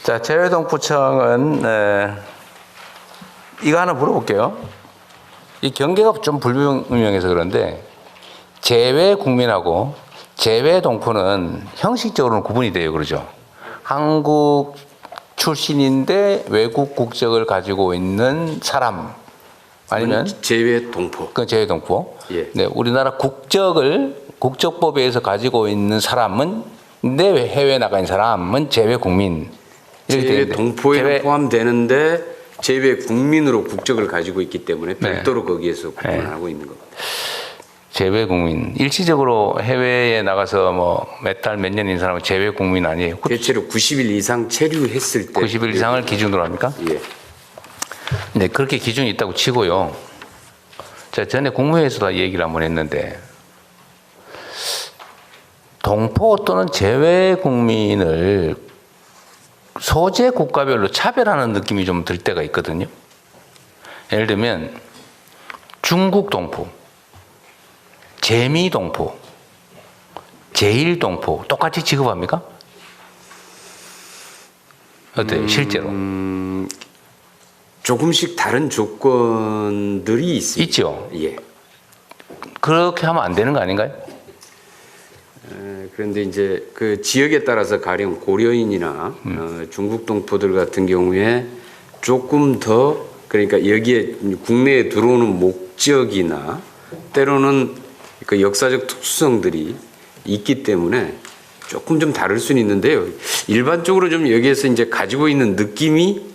자, 재외동포청은 이거 하나 물어볼게요. 이 경계가 좀 불분명해서 그런데 재외 국민하고 재외 동포는 형식적으로는 구분이 돼요, 그러죠? 한국 출신인데 외국 국적을 가지고 있는 사람 아니면 재외 동포. 그 재외 동포. 예. 네, 우리나라 국적법에 의해서 가지고 있는 사람은 근데 해외 나가 있는 사람은 재외 국민. 재외 동포에 포함되는데 재외 국민으로 국적을 가지고 있기 때문에 별도로 거기에서 구분하고 있는 겁니다. 재외 국민. 일시적으로 해외에 나가서 뭐 몇 달, 몇 년인 사람은 재외 국민 아니에요? 대체로 90일 이상 체류했을 때. 90일 이상을 기준으로 합니까? 예. 네, 그렇게 기준이 있다고 치고요. 자, 전에 국무회의에서도 얘기를 한번 했는데, 동포 또는 재외 국민을 소재 국가별로 차별하는 느낌이 좀 들 때가 있거든요. 예를 들면, 중국 동포, 재미 동포, 제일 동포, 똑같이 취급합니까? 어때요, 실제로? 조금씩 다른 조건들이 있습니다. 있죠. 예. 그렇게 하면 안 되는 거 아닌가요? 그런데 이제 그 지역에 따라서 가령 고려인이나 중국 동포들 같은 경우에 조금 더 그러니까 여기에 국내에 들어오는 목적이나 때로는 그 역사적 특수성들이 있기 때문에 조금 좀 다를 수는 있는데요. 일반적으로 좀 여기에서 이제 가지고 있는 느낌이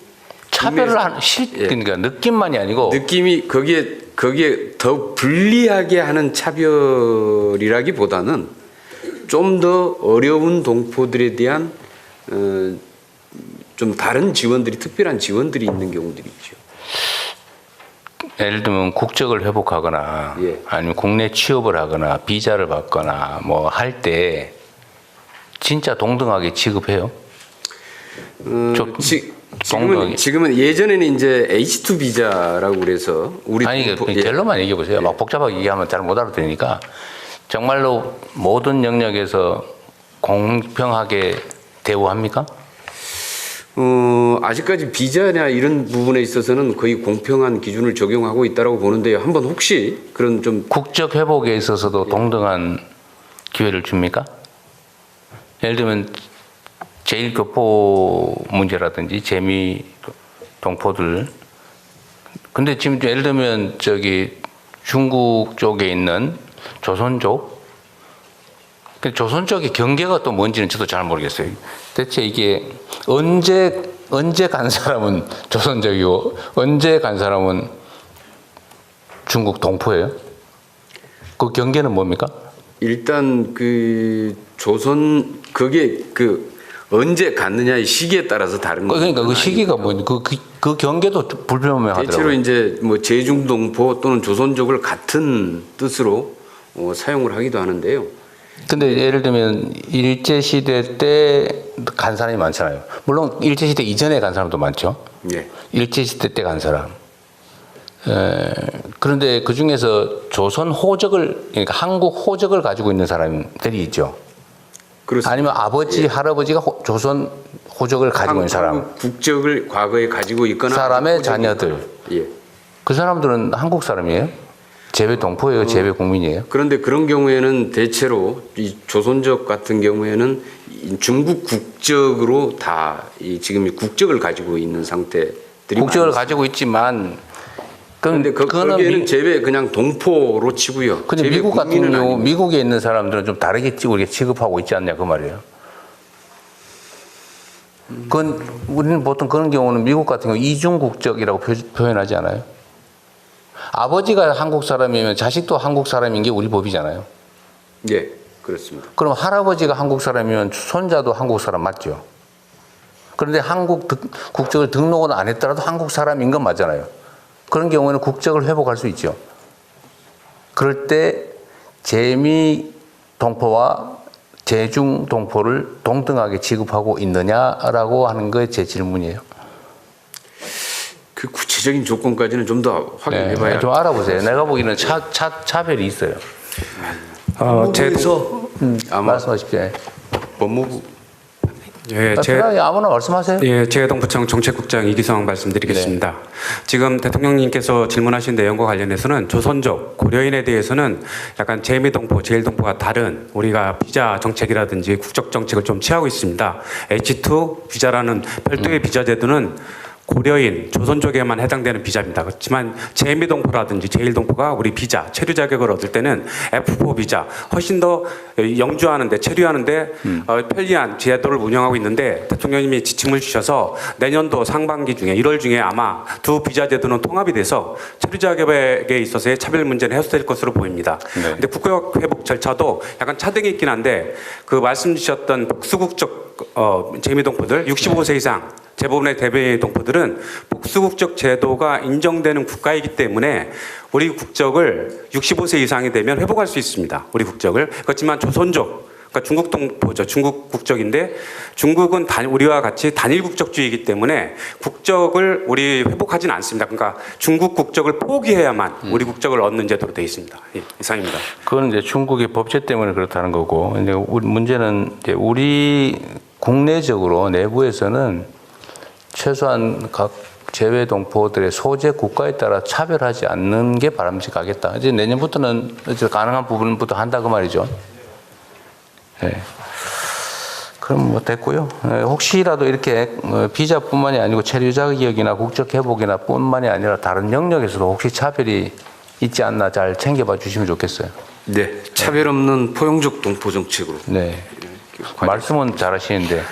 차별을 하는 그러니까 느낌만이 아니고 느낌이 거기에 더 불리하게 하는 차별이라기보다는 좀 더 어려운 동포들에 대한 좀 다른 지원들이 특별한 지원들이 있는 경우들이 있죠. 예를 들면 국적을 회복하거나 예. 아니면 국내 취업을 하거나 비자를 받거나 뭐 할 때 진짜 동등하게 취급해요. 지금은 예전에는 이제 H2 비자라고 그래서 아니 결론만 얘기해 보세요. 막 복잡하게 얘기하면 잘 못 알아들으니까 정말로 모든 영역에서 공평하게 대우합니까? 아직까지 비자나 이런 부분에 있어서는 거의 공평한 기준을 적용하고 있다고 보는데요. 한번 혹시 그런 좀 국적 회복에 있어서도 동등한 기회를 줍니까? 예를 들면 제1교포 문제라든지 재미 동포들. 근데 지금 예를 들면 저기 중국 쪽에 있는 조선족. 조선 쪽의 경계가 또 뭔지는 저도 잘 모르겠어요. 대체 이게 언제 간 사람은 조선족이고 언제 간 사람은 중국 동포예요? 그 경계는 뭡니까? 일단 그 조선 그게 그 언제 갔느냐의 시기에 따라서 다른 거예요. 그러니까 그 시기가 뭐니? 그 경계도 불분명하더라고요. 대체로 이제 뭐 제중동포 또는 조선족을 같은 뜻으로 사용을 하기도 하는데요. 근데 예를 들면 일제시대 때 간 사람이 많잖아요. 물론 일제시대 이전에 간 사람도 많죠. 예. 일제시대 때 간 사람. 그런데 그 중에서 조선 호적을, 그러니까 한국 호적을 가지고 있는 사람들이 있죠. 그렇습니다. 아니면 아버지, 예. 할아버지가 조선 호적을 가지고 있는 사람. 한국 국적을 과거에 가지고 있거나 사람의 자녀들. 예. 그 사람들은 한국 사람이에요? 재외 동포예요? 재외 국민이에요? 그런데 그런 경우에는 대체로 이 조선족 같은 경우에는 중국 국적으로 다 지금 국적을 가지고 있는 상태들이 국적을 많습니다. 가지고 있지만 그런데 거기에는 재외 그냥 동포로 치고요. 근데 미국 같은 경우 미국에 있는 사람들은 좀 다르게 우리가 취급하고 있지 않냐 그 말이에요. 그건 우리는 보통 그런 경우는 미국 같은 경우 이중 국적이라고 표현하지 않아요? 아버지가 한국 사람이면 자식도 한국 사람인 게 우리 법이잖아요. 예, 그렇습니다. 그럼 할아버지가 한국 사람이면 손자도 한국 사람 맞죠? 그런데 한국 국적을 등록은 안 했더라도 한국 사람인 건 맞잖아요. 그런 경우에는 국적을 회복할 수 있죠. 그럴 때 재미 동포와 재중 동포를 동등하게 취급하고 있느냐라고 하는 게 제 질문이에요. 그 구체적인 조건까지는 좀 더 확인해봐야. 네, 좀 알아보세요. 내가 보기에는 차별이 있어요. 제도 말씀하십시오. 법무부 예, 편하게 아무나 말씀하세요. 예, 재해동부청 정책국장 이기성 말씀드리겠습니다. 네. 지금 대통령님께서 질문하신 내용과 관련해서는 조선족, 고려인에 대해서는 약간 재미동포, 제일동포와 다른 우리가 비자 정책이라든지 국적 정책을 좀 취하고 있습니다. H2 비자라는 별도의 비자 제도는 고려인, 조선족에만 해당되는 비자입니다. 그렇지만 재미동포라든지 제일동포가 우리 비자, 체류 자격을 얻을 때는 F4 비자, 훨씬 더 영주하는데, 체류하는데 편리한 제도를 운영하고 있는데 대통령님이 지침을 주셔서 내년도 상반기 중에 1월 중에 아마 두 비자 제도는 통합이 돼서 체류 자격에 있어서의 차별 문제는 해소될 것으로 보입니다. 근데 국격 회복 절차도 약간 차등이 있긴 한데 그 말씀 주셨던 복수국적 재미동포들 65세 이상 대부분의 대외 동포들은 복수국적 제도가 인정되는 국가이기 때문에 우리 국적을 65세 이상이 되면 회복할 수 있습니다. 우리 국적을. 그렇지만 조선족, 그러니까 중국 동포죠. 중국 국적인데 중국은 우리와 같이 단일 국적주의이기 때문에 국적을 우리 회복하지는 않습니다. 그러니까 중국 국적을 포기해야만 우리 국적을 얻는 제도로 되어 있습니다. 예, 이상입니다. 그건 이제 중국의 법제 때문에 그렇다는 거고, 근데 문제는 이제 우리 국내적으로 내부에서는 최소한 각 재외 동포들의 소재 국가에 따라 차별하지 않는 게 바람직하겠다. 이제 내년부터는 이제 가능한 부분부터 한다 그 말이죠. 네. 그럼 뭐 됐고요. 네, 혹시라도 이렇게 비자뿐만이 아니고 체류 자격이나 국적 회복이나 뿐만이 아니라 다른 영역에서도 혹시 차별이 있지 않나 잘 챙겨봐 주시면 좋겠어요. 네, 차별 없는 포용적 동포 정책으로. 네. 말씀은 잘하시는데.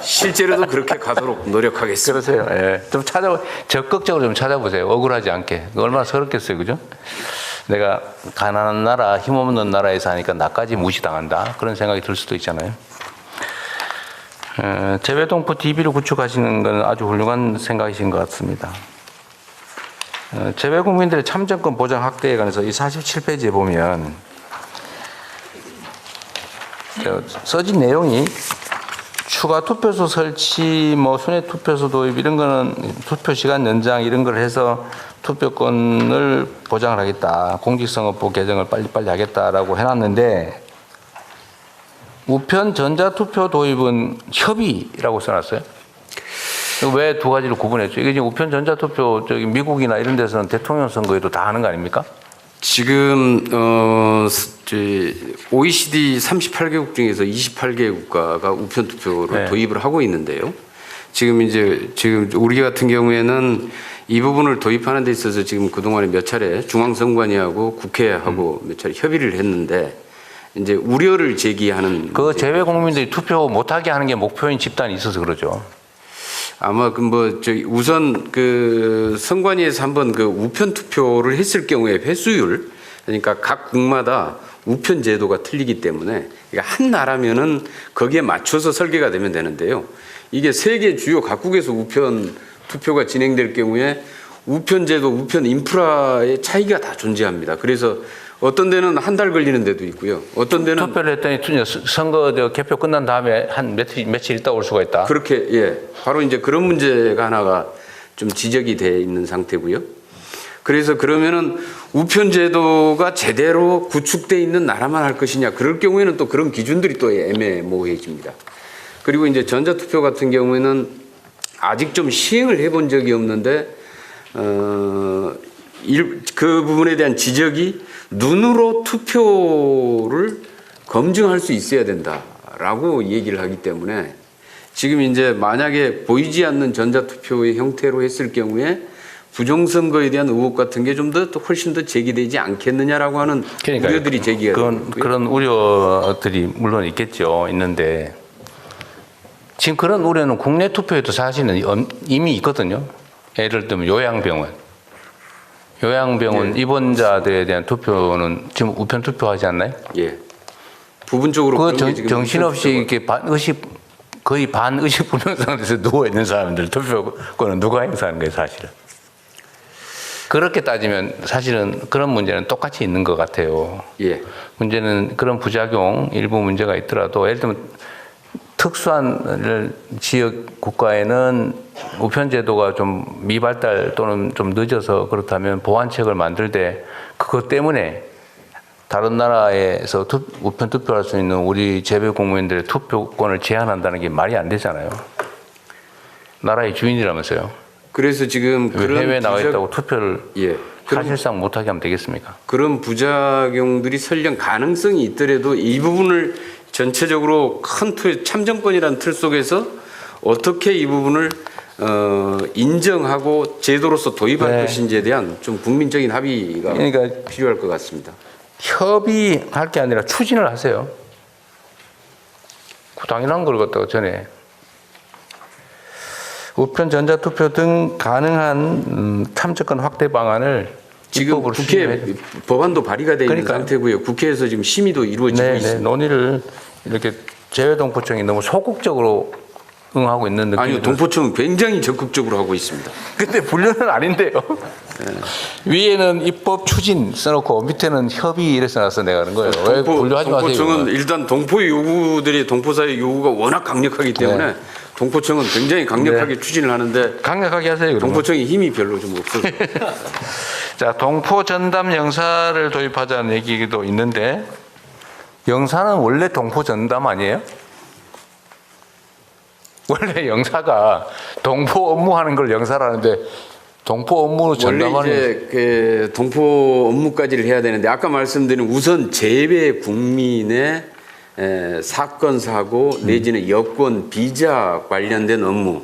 실제로도 그렇게 가도록 노력하겠습니다. 그러세요. 예. 좀 적극적으로 좀 찾아보세요. 억울하지 않게. 얼마나 서럽겠어요. 그죠? 내가 가난한 나라, 힘없는 나라에 사니까 나까지 무시당한다. 그런 생각이 들 수도 있잖아요. 재외동포 DB를 구축하시는 건 아주 훌륭한 생각이신 것 같습니다. 재외국민들의 참정권 보장 확대에 관해서 이 47페이지에 보면 써진 내용이 추가 투표소 설치, 뭐 순회 투표소 도입 이런 거는 투표 시간 연장 이런 걸 해서 투표권을 보장을 하겠다. 공직선거법 개정을 빨리빨리 하겠다라고 해놨는데 우편 전자투표 도입은 협의라고 써놨어요. 왜 두 가지를 구분했죠? 이게 지금 우편 전자투표 저기 미국이나 이런 데서는 대통령 선거에도 다 하는 거 아닙니까? 지금 OECD 38개국 중에서 28개 국가가 우편 투표를 네. 도입을 하고 있는데요. 지금 우리 같은 경우에는 이 부분을 도입하는 데 있어서 지금 그동안에 몇 차례 중앙선관위하고 국회하고 몇 차례 협의를 했는데 이제 우려를 제기하는 그 재외 국민들이 투표 못하게 하는 게 목표인 집단이 있어서 그러죠. 아마 우선 그 선관위에서 한번 그 우편 투표를 했을 경우에 회수율, 그러니까 각 국마다 우편 제도가 틀리기 때문에 그러니까 한 나라면은 거기에 맞춰서 설계가 되면 되는데요. 이게 세계 주요 각국에서 우편 투표가 진행될 경우에 우편 제도, 우편 인프라의 차이가 다 존재합니다. 그래서 어떤 데는 한 달 걸리는 데도 있고요. 어떤 데는 투표를 했더니 선거 개표 끝난 다음에 한 며칠 있다 올 수가 있다. 그렇게, 예. 바로 이제 그런 문제가 하나가 좀 지적이 돼 있는 상태고요. 그래서 그러면은 우편 제도가 제대로 구축돼 있는 나라만 할 것이냐. 그럴 경우에는 또 그런 기준들이 또 애매모호해집니다. 그리고 이제 전자투표 같은 경우에는 아직 좀 시행을 해본 적이 없는데, 그 부분에 대한 지적이 눈으로 투표를 검증할 수 있어야 된다라고 얘기를 하기 때문에 지금 이제 만약에 보이지 않는 전자투표의 형태로 했을 경우에 부정선거에 대한 의혹 같은 게 좀 더 훨씬 더 제기되지 않겠느냐라고 하는 그러니까요. 우려들이 제기가 되고요. 그런 우려들이 물론 있겠죠. 있는데 지금 그런 우려는 국내 투표에도 사실은 이미 있거든요. 예를 들면 요양병원 네. 입원자들에 대한 투표는 지금 우편 투표하지 않나요? 예. 부분적으로 그 그런 게 지금 정신없이 이렇게 거의 반의식 불명 상태에서 누워 있는 사람들 투표권은 누가 행사하는 거예요, 사실은. 그렇게 따지면 사실은 그런 문제는 똑같이 있는 것 같아요. 예. 문제는 그런 부작용 일부 문제가 있더라도 예를 들면 특수한 지역 국가에는 우편 제도가 좀 미발달 또는 좀 늦어서 그렇다면 보완책을 만들 때 그것 때문에 다른 나라에서 우편 투표할 수 있는 우리 재배 공무원들의 투표권을 제한한다는 게 말이 안 되잖아요. 나라의 주인이라면서요. 그래서 지금 왜 그런 해외에 나와 있다고 투표를 예. 사실상 못하게 하면 되겠습니까? 그런 부작용들이 설령 가능성이 있더라도 이 부분을 전체적으로 큰 참정권이라는 틀 속에서 어떻게 이 부분을 인정하고 제도로서 도입할 네. 것인지에 대한 좀 국민적인 합의가 그러니까 필요할 것 같습니다. 협의할 게 아니라 추진을 하세요. 당연한 걸 갖다가 전에 우편 전자투표 등 가능한 참정권 확대 방안을 지금 입법으로 국회 추진해야죠. 법안도 발의가 되어 있는 그러니까요. 상태고요. 국회에서 지금 심의도 이루어지고 네, 있습니다. 논의를 이렇게 재외동포청이 너무 소극적으로 응하고 있는 느낌이 아니요, 동포청은 굉장히 적극적으로 하고 있습니다. 근데 분류는 아닌데요. 위에는 입법 추진 써놓고 밑에는 협의 이래 써놨어 내가 그런 거예요. 왜 분류하지 마세요? 동포청은 이거는. 일단 동포의 요구들이 동포사의 요구가 워낙 강력하기 때문에 네. 동포청은 굉장히 강력하게 추진을 하는데 강력하게 하세요. 그러면. 동포청이 힘이 별로 좀 없어서 자, 동포 전담 영사를 도입하자는 얘기도 있는데 영사는 원래 동포 전담 아니에요? 원래 영사가 동포 업무하는 걸 영사라는데 동포 업무 원래 전담하는 이제 그 동포 업무까지를 해야 되는데 아까 말씀드린 우선 재배 국민의 사건 사고 내지는 여권 비자 관련된 업무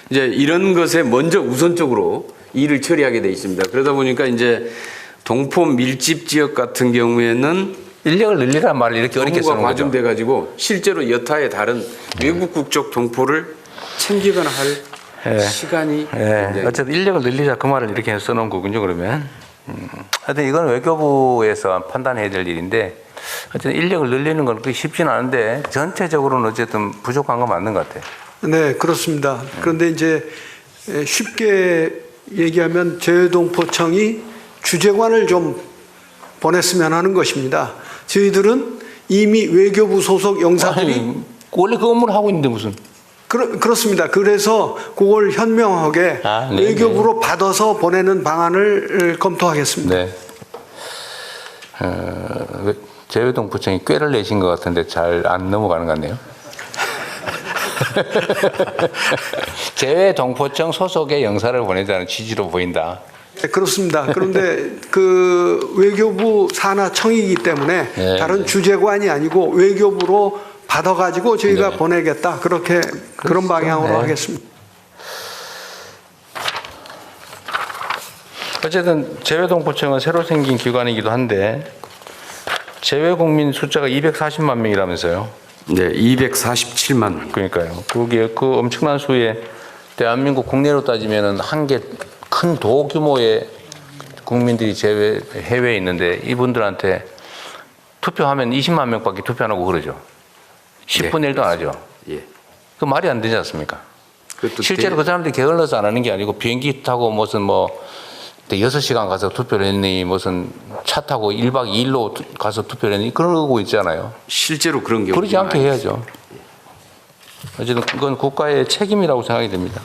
이제 이런 것에 먼저 우선적으로 일을 처리하게 돼 있습니다. 그러다 보니까 이제 동포 밀집 지역 같은 경우에는 인력을 늘리란 말을 이렇게 어렵게 업무가 쓰는 거죠. 과중돼 가지고 실제로 여타의 다른 외국 국적 동포를 챙기거나 할 예. 시간이 예, 굉장히 어쨌든 인력을 늘리자 그 말을 이렇게 써놓은 거군요. 그러면 하여튼 이건 외교부에서 판단해야 될 일인데 어쨌든 인력을 늘리는 건 그렇게 쉽지는 않은데 전체적으로는 어쨌든 부족한 건 맞는 것 같아요. 네, 그렇습니다. 그런데 이제 쉽게 얘기하면 재외동포청이 주재관을 좀 보냈으면 하는 것입니다. 저희들은 이미 외교부 소속 영사들이 아니, 원래 그 업무를 하고 있는데 무슨 그렇습니다. 그래서 그걸 현명하게 아, 네, 외교부로 받아서 보내는 방안을 검토하겠습니다. 네. 재외동포청이 꾀를 내신 것 같은데 잘 안 넘어가는 것 같네요. 재외동포청 소속의 영사를 보내자는 취지로 보인다. 네, 그렇습니다. 그런데 그 외교부 산하청이기 때문에 네, 다른 네. 주재관이 아니고 외교부로 받아가지고 저희가 네. 보내겠다. 그렇게 그런 방향으로 네. 하겠습니다. 어쨌든 재외동포청은 새로 생긴 기관이기도 한데 재외국민 숫자가 240만 명이라면서요. 네, 247만. 그러니까요. 그게 그 엄청난 수의 대한민국 국내로 따지면은 한 개 큰 도 규모의 국민들이 해외에 있는데 이분들한테 투표하면 20만 명밖에 투표 안 하고 그러죠. 10분의 1도 안 하죠. 예. 그 말이 안 되지 않습니까? 그것도 실제로 그 사람들이 게을러서 안 하는 게 아니고 비행기 타고 무슨 뭐 6시간 가서 투표를 했니 무슨 차 타고 1박 2일로 가서 투표를 했니 그러고 있잖아요. 실제로 그런 경우 그러지 않게 해야죠. 어쨌든 그건 국가의 책임이라고 생각이 됩니다.